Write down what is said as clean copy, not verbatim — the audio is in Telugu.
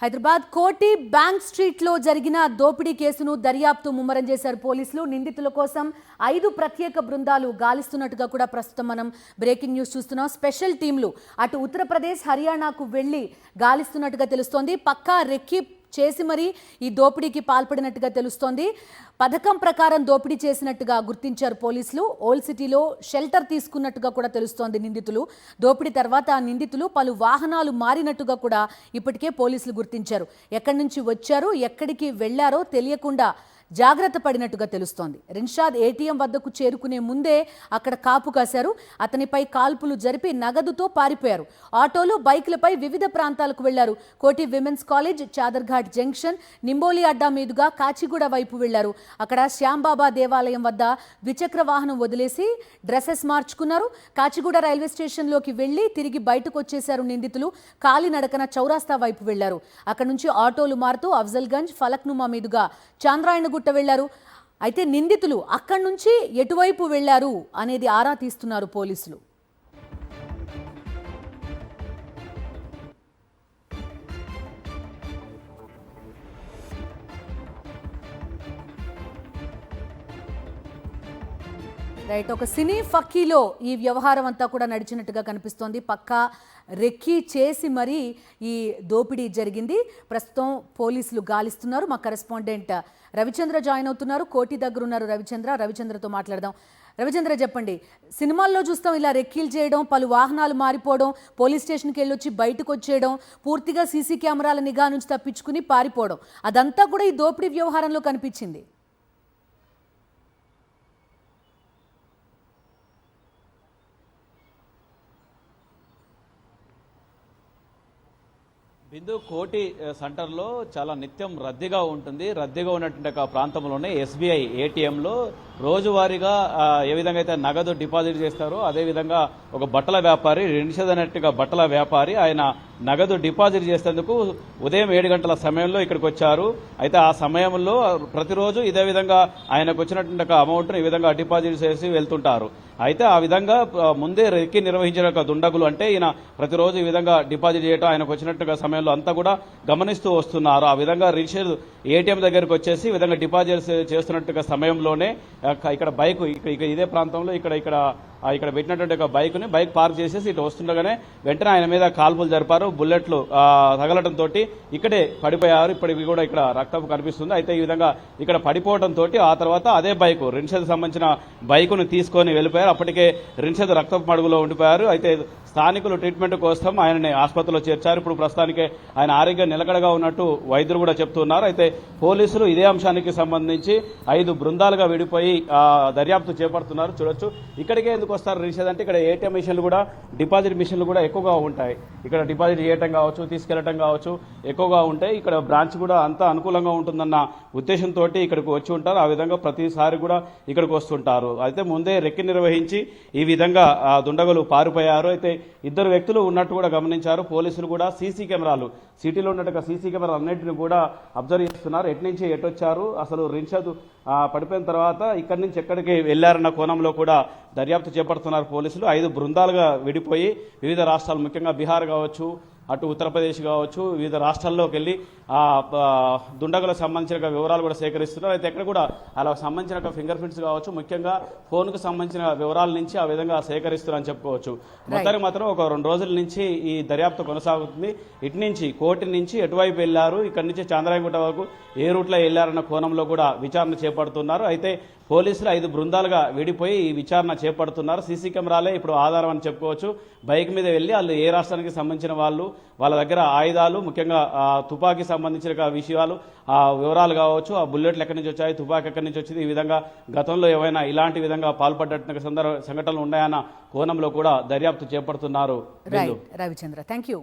హైదరాబాద్ కోటి బ్యాంక్ స్ట్రీట్ లో జరిగిన దోపిడీ కేసును దర్యాప్తు ముమ్మరం చేశారు పోలీసులు. నిందితుల కోసం 5 ప్రత్యేక బృందాలు గాలిస్తున్నట్టుగా కూడా ప్రస్తుతం మనం బ్రేకింగ్ న్యూస్ చూస్తున్నాం. స్పెషల్ టీంలు అటు ఉత్తరప్రదేశ్, హర్యానాకు వెళ్లి గాలిస్తున్నట్టుగా తెలుస్తోంది. పక్కా రెక్కి చేసి మరీ ఈ దోపిడీకి పాల్పడినట్టుగా తెలుస్తోంది. పథకం ప్రకారం దోపిడీ చేసినట్టుగా గుర్తించారు పోలీసులు. ఓల్డ్ సిటీలో షెల్టర్ తీసుకున్నట్టుగా కూడా తెలుస్తోంది నిందితులు. దోపిడీ తర్వాత ఆ నిందితులు పలు వాహనాలు మారినట్టుగా కూడా ఇప్పటికే పోలీసులు గుర్తించారు. ఎక్కడి నుంచి వచ్చారో ఎక్కడికి వెళ్లారో తెలియకుండా జాగ్రత్త పడినట్టుగా తెలుస్తోంది. రిన్షాద్ ఏటీఎం వద్దకు చేరుకునే ముందే అక్కడ కాపు కాశారు. అతనిపై కాల్పులు జరిపి నగదుతో పారిపోయారు. ఆటోలు, బైకులపై వివిధ ప్రాంతాలకు వెళ్లారు. కోటి women's college, Chaderghat junction, Nimboli అడ్డా మీదుగా కాచిగూడ వైపు వెళ్లారు. అక్కడ శ్యాంబాబా దేవాలయం వద్ద ద్విచక్ర వాహనం వదిలేసి డ్రెస్సెస్ మార్చుకున్నారు. కాచిగూడ రైల్వే స్టేషన్లోకి వెళ్లి తిరిగి బయటకు వచ్చేశారు నిందితులు. కాలినడకన చౌరాస్తా వైపు వెళ్లారు. అక్కడ నుంచి ఆటోలు మారుతూ అఫ్జల్గంజ్, ఫలక్నుమా మీదుగా చాంద్రాయణ గుట్ట వెళ్లారు. అయితే నిందితులు అక్కడి నుంచి ఎటువైపు వెళ్లారు అనేది ఆరా తీస్తున్నారు పోలీసులు. రైట్, ఒక సినీ ఫక్కీలో ఈ వ్యవహారం అంతా కూడా నడిచినట్టుగా కనిపిస్తోంది. పక్కా రెక్కీ చేసి మరీ ఈ దోపిడీ జరిగింది. ప్రస్తుతం పోలీసులు గాలిస్తున్నారు. మా కరెస్పాండెంట్ రవిచంద్ర జాయిన్ అవుతున్నారు. కోటి దగ్గర ఉన్నారు రవిచంద్రతో మాట్లాడదాం. రవిచంద్ర, చెప్పండి, సినిమాల్లో చూస్తాం ఇలా రెక్కీలు చేయడం, పలు వాహనాలు మారిపోవడం, పోలీస్ స్టేషన్కి వెళ్ళొచ్చి బయటకు వచ్చేయడం, పూర్తిగా సీసీ కెమెరాల నిఘా నుంచి తప్పించుకుని పారిపోవడం, అదంతా కూడా ఈ దోపిడీ వ్యవహారంలో కనిపించింది. బిందు, కోటి సెంటర్లో చాలా నిత్యం రద్దీగా ఉంటుంది. రద్దీగా ఉన్నటువంటి ఒక ప్రాంతంలోనే ఎస్బీఐ ఏటీఎంలో రోజువారీగా ఏ విధంగా అయితే నగదు డిపాజిట్ చేస్తారో అదేవిధంగా ఒక బట్టల వ్యాపారి, రిన్షద్ అనేట్టుగా బట్టల వ్యాపారి, ఆయన నగదు డిపాజిట్ చేసేందుకు ఉదయం 7 గంటల సమయంలో ఇక్కడికి వచ్చారు. అయితే ఆ సమయంలో ప్రతిరోజు ఇదే విధంగా ఆయనకు వచ్చినటువంటి ఒక అమౌంట్ను ఈ విధంగా డిపాజిట్ చేసి వెళ్తుంటారు. అయితే ఆ విధంగా ముందే రెక్కి నిర్వహించిన ఒక దుండగులు, అంటే ఈయన ప్రతిరోజు ఈ విధంగా డిపాజిట్ చేయడం ఆయనకు వచ్చినట్టుగా సమయంలో అంతా కూడా గమనిస్తూ వస్తున్నారు. ఆ విధంగా రిన్షద్ ఏటీఎం దగ్గరికి వచ్చేసి ఈ విధంగా డిపాజిట్ చేస్తున్నట్టుగా సమయంలోనే ఇక్కడ బైక్ ఇదే ప్రాంతంలో ఇక్కడ పెట్టినటువంటి ఒక బైక్ పార్క్ చేసేసి ఇటు వస్తుండగానే వెంటనే ఆయన మీద కాల్పులు జరిపారు. బుల్లెట్లు తగలడంతో ఇక్కడే పడిపోయారు. ఇప్పటికి కూడా ఇక్కడ రక్తం కనిపిస్తుంది. అయితే ఈ విధంగా ఇక్కడ పడిపోవడంతో ఆ తర్వాత అదే బైక్, రిన్షద్ సంబంధించిన బైకును తీసుకొని వెళ్ళిపోయారు. అప్పటికే రిన్షద్ రక్తపు మడుగులో ఉండిపోయారు. అయితే స్థానికులు ట్రీట్మెంట్ కోసం ఆయనని ఆసుపత్రిలో చేర్చారు. ఇప్పుడు ప్రస్తుతానికి ఆయన ఆరోగ్యం నిలకడగా ఉన్నట్టు వైద్యులు కూడా చెప్తున్నారు. అయితే పోలీసులు ఇదే అంశానికి సంబంధించి 5 బృందాలుగా విడిపోయి దర్యాప్తు చేపడుతున్నారు. చూడొచ్చు, ఇక్కడికే ఎందుకు వస్తారు రిన్షద్ అంటే ఇక్కడ ఏటీఎం మిషన్లు కూడా, డిపాజిట్ మిషన్లు కూడా ఎక్కువగా ఉంటాయి. ఇక్కడ డిపాజిట్ చేయటం కావచ్చు, తీసుకెళ్లటం కావచ్చు ఎక్కువగా ఉంటాయి. ఇక్కడ బ్రాంచ్ కూడా అంతా అనుకూలంగా ఉంటుందన్న ఉద్దేశంతో ఇక్కడికి వచ్చి ఉంటారు. ఆ విధంగా ప్రతిసారి కూడా ఇక్కడికి వస్తుంటారు. అయితే ముందే రెక్కి నిర్వహించి ఈ విధంగా దుండగులు పారిపోయారు. అయితే 2 వ్యక్తులు ఉన్నట్టు కూడా గమనించారు. పోలీసులు కూడా సీసీ కెమెరాలు, సిటీలో ఉన్నట్టుగా సీసీ కెమెరాలు అన్నింటినీ కూడా అబ్జర్వ్ చేస్తున్నారు. ఎటు నుంచి ఎటొచ్చారు, అసలు రిన్షద్ పడిపోయిన తర్వాత ఇక్కడి నుంచి ఎక్కడికి వెళ్లారన్న కోణంలో కూడా దర్యాప్తు చేపడుతున్నారు పోలీసులు. 5 బృందాలుగా విడిపోయి వివిధ రాష్ట్రాలు, ముఖ్యంగా బీహార్ కావచ్చు, అటు ఉత్తరప్రదేశ్ కావచ్చు, వివిధ రాష్ట్రాల్లోకి వెళ్లి దుండగులకు సంబంధించిన వివరాలు కూడా సేకరిస్తున్నారు. అయితే ఎక్కడ కూడా అలా సంబంధించిన ఫింగర్ ప్రింట్స్ కావచ్చు, ముఖ్యంగా ఫోన్కు సంబంధించిన వివరాల నుంచి ఆ విధంగా సేకరిస్తున్నారని చెప్పుకోవచ్చు. మొత్తానికి మాత్రం ఒక 2 రోజుల నుంచి ఈ దర్యాప్తు కొనసాగుతుంది. ఇటు నుంచి కోటి నుంచి ఎటువైపు వెళ్లారు, ఇక్కడి నుంచి చాంద్రాయణగుట్ట వరకు ఏ రూట్లో వెళ్లారన్న కోణంలో కూడా విచారణ చేపడుతున్నారు. అయితే పోలీసులు 5 బృందాలుగా విడిపోయి ఈ విచారణ చేపడుతున్నారు. సీసీ కెమెరాలే ఇప్పుడు ఆధారం అని చెప్పుకోవచ్చు. బైక్ మీద వెళ్లి వాళ్ళు ఏ రాష్ట్రానికి సంబంధించిన వాళ్ళు, వాళ్ళ దగ్గర ఆయుధాలు, ముఖ్యంగా తుపాకీ సంబంధించిన విషయాలు, ఆ వివరాలు కావచ్చు, ఆ బుల్లెట్లు ఎక్కడి నుంచి వచ్చాయి, తుపాకీ ఎక్కడి నుంచి వచ్చింది, ఈ విధంగా గతంలో ఏవైనా ఇలాంటి విధంగా పాల్పడ్డ సంఘటనలు ఉన్నాయన్న కోణంలో కూడా దర్యాప్తు చేపడుతున్నారు. Ravichandra, thank you.